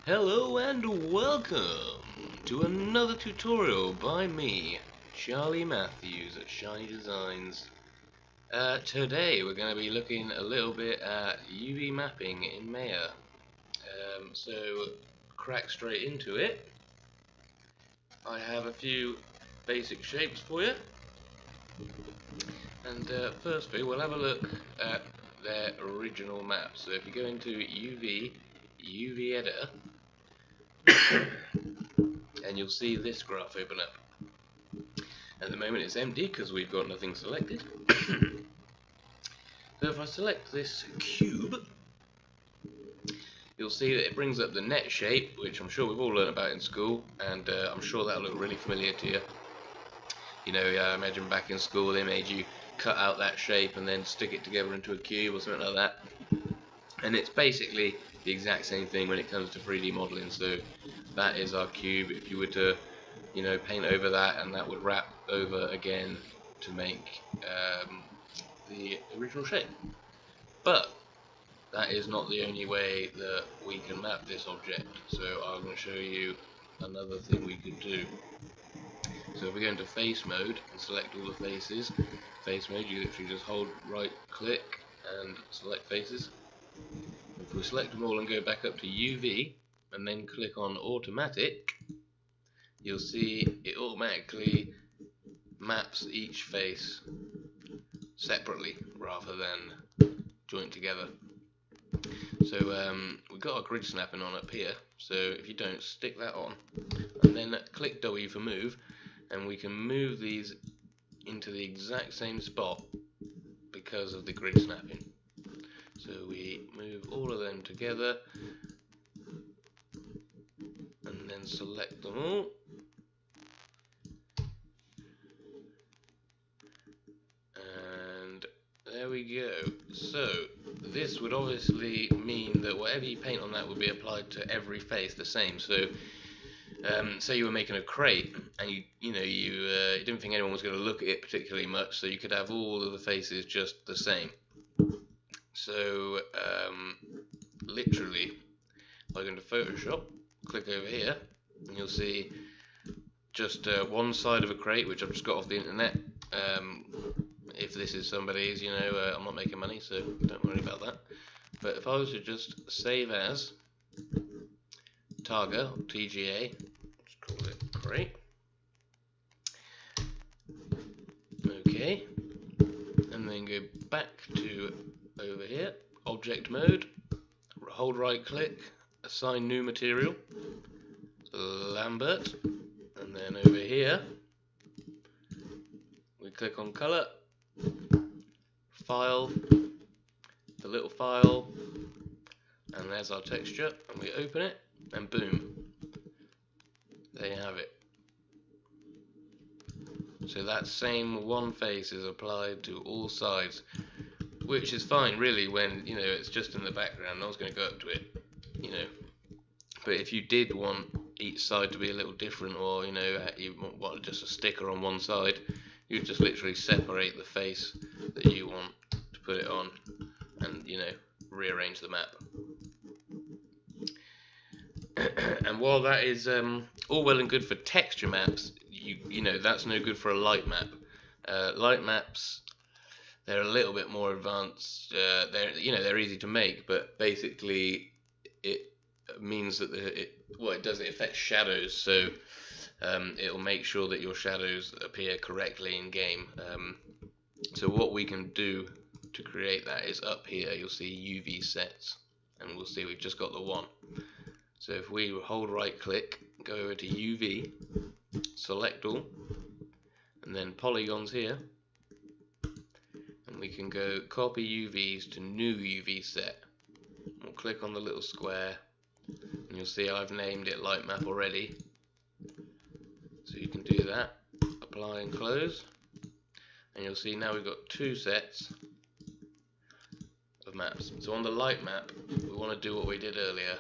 Hello and welcome to another tutorial by me, Charlie Matthews at Shiny Designs. Today we're going to be looking a little bit at UV mapping in Maya. So crack straight into it. I have a few basic shapes for you. And firstly we'll have a look at their original map. So if you go into UV Editor, and you'll see this graph open up. At the moment it's empty because we've got nothing selected. So if I select this cube, you'll see that it brings up the net shape, which I'm sure we've all learned about in school, and I'm sure that'll look really familiar to you. You know, I imagine back in school they made you cut out that shape and then stick it together into a cube or something like that. And it's basically the exact same thing when it comes to 3D modeling. So that is our cube. If you were to, you know, paint over that, and that would wrap over again to make the original shape. But that is not the only way that we can map this object. So I'm going to show you another thing we could do. So if we go into face mode and select all the faces, face mode, you literally just hold right click and select faces. If we select them all and go back up to UV and then click on automatic, you'll see it automatically maps each face separately rather than joint together. So we've got our grid snapping on up here, so if you don't, stick that on and then click W for move, and we can move these into the exact same spot because of the grid snapping. So we move all of them together and then select them all. And there we go. So this would obviously mean that whatever you paint on that would be applied to every face the same. So say you were making a crate and you didn't think anyone was going to look at it particularly much, so you could have all of the faces just the same. So literally, if I go into Photoshop, click over here, and you'll see just one side of a crate, which I've just got off the internet. If this is somebody's, you know, I'm not making money, so don't worry about that. But if I was to just save as Targa, TGA, let's call it crate. Okay, and then go back to over here, object mode, hold right click, assign new material, Lambert, and then over here we click on color, file, the little file, and there's our texture, and we open it, and boom, there you have it. So that same one face is applied to all sides, which is fine really when, you know, it's just in the background, no one's going to go up to it, you know. But if you did want each side to be a little different, or, you know, you want just a sticker on one side, you just literally separate the face that you want to put it on and, you know, rearrange the map. And while that is all well and good for texture maps, you know, that's no good for a light map. Light maps, they're a little bit more advanced. They're easy to make, but basically it means that it affects shadows. So it'll make sure that your shadows appear correctly in game. So what we can do to create that is up here. You'll see UV sets, and we'll see we've just got the one. So if we hold right click, go over to UV, select all, and then polygons here, and we can go copy UVs to new UV set. We'll click on the little square, and you'll see I've named it light map already. So you can do that, apply and close, and you'll see now we've got two sets of maps. So on the light map, we want to do what we did earlier,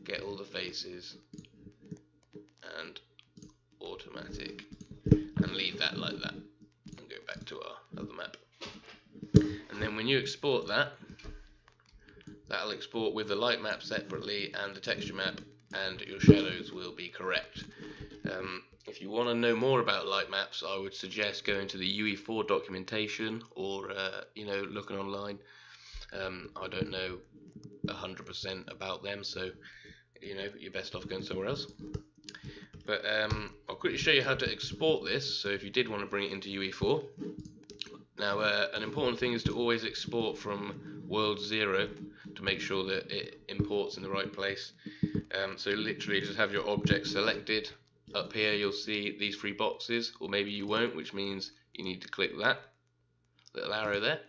get all the faces and automatic, and leave that like that, and go back to our other map. And then when you export that, that'll export with the light map separately and the texture map and your shadows will be correct. If you want to know more about light maps, I would suggest going to the UE4 documentation, or looking online. I don't know 100% about them, so you're best off going somewhere else. But I'll quickly show you how to export this. So if you did want to bring it into UE4, now an important thing is to always export from world 0 to make sure that it imports in the right place. So literally just have your object selected. Up here you'll see these 3 boxes, or maybe you won't, which means you need to click that little arrow there,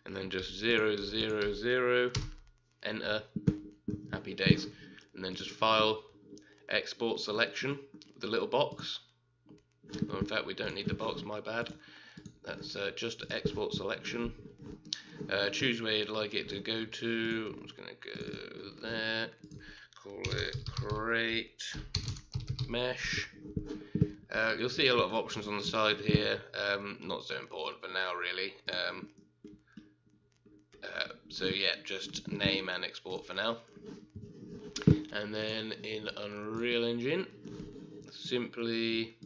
and then just 0, 0, 0, enter, happy days, and then just file, export selection with the little box. Oh, in fact, we don't need the box, my bad. That's just export selection. Choose where you'd like it to go to. I'm just going to go there, call it create mesh. You'll see a lot of options on the side here, not so important for now really. So yeah, just name and export for now. And then in Unreal Engine, simply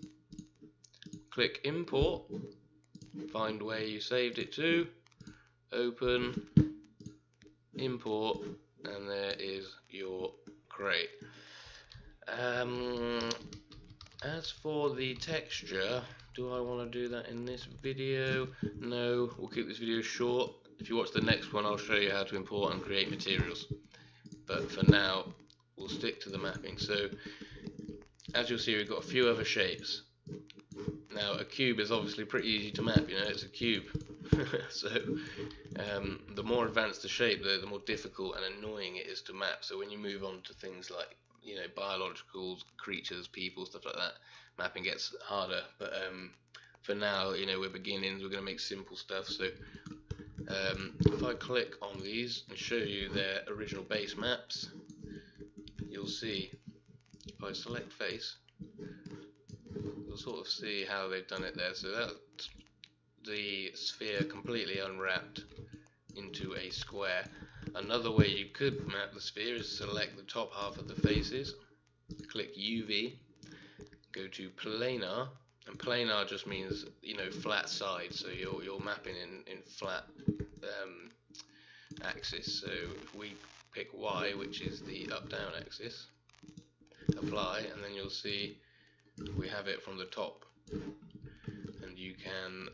click import, find where you saved it to, open, import, and there is your crate. As for the texture, do I want to do that in this video? No, we'll keep this video short. If you watch the next one, I'll show you how to import and create materials. But for now, we'll stick to the mapping. So, as you'll see, we've got a few other shapes. Now, a cube is obviously pretty easy to map, it's a cube. So, the more advanced the shape, the more difficult and annoying it is to map. So when you move on to things like biological creatures, people, stuff like that, mapping gets harder. But for now, we're beginnings, we're going to make simple stuff. So if I click on these and show you their original base maps, you'll see, if I select face, you'll sort of see how they've done it there. So that's the sphere completely unwrapped into a square. Another way you could map the sphere is select the top half of the faces, click UV, go to planar, and planar just means flat side, so you're mapping in flat axis. So if we pick Y, which is the up-down axis, apply, and then you'll see we have it from the top, and you can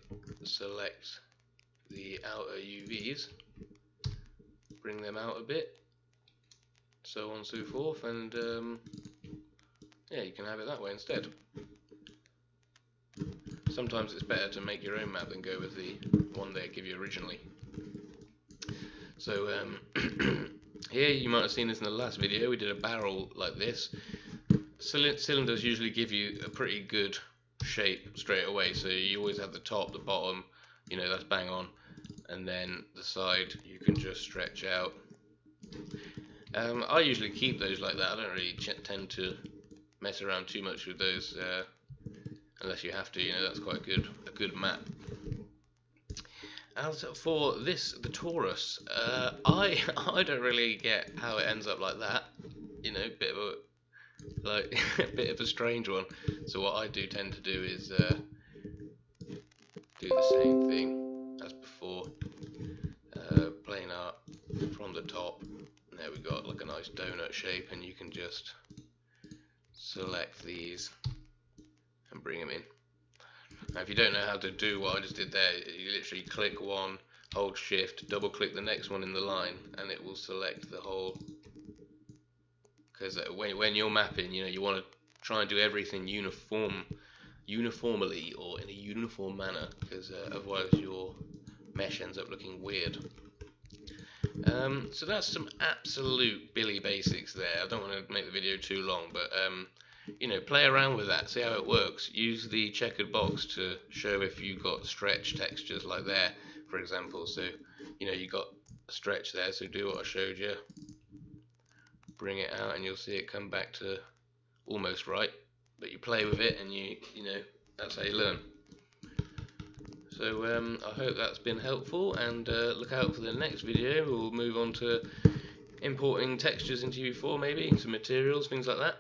select the outer UVs, bring them out a bit, so on and so forth, and yeah, you can have it that way instead. Sometimes it's better to make your own map than go with the one they give you originally. So here, you might have seen this in the last video, we did a barrel like this. Cylinders usually give you a pretty good shape straight away, so you always have the top, the bottom, that's bang on, and then the side you can just stretch out. I usually keep those like that. I don't really tend to mess around too much with those unless you have to. That's quite a good map. As for this, the Taurus, I don't really get how it ends up like that. Bit of a strange one. So what I tend to do is do the same thing as before, planar from the top. There we got like a nice donut shape, and you can just select these and bring them in. Now if you don't know how to do what I just did there, you literally click one, hold shift, double click the next one in the line, and it will select the whole. Because when you're mapping, you want to try and do everything uniformly or in a uniform manner, because otherwise your mesh ends up looking weird. So that's some absolute Billy basics there. I don't want to make the video too long, but play around with that, see how it works. Use the checkered box to show if you've got stretch textures like there, for example. So you got a stretch there, so do what I showed you. Bring it out and you'll see it come back to almost right, but you play with it and you that's how you learn. So I hope that's been helpful, and look out for the next video. We'll move on to importing textures into UE4, maybe some materials, things like that.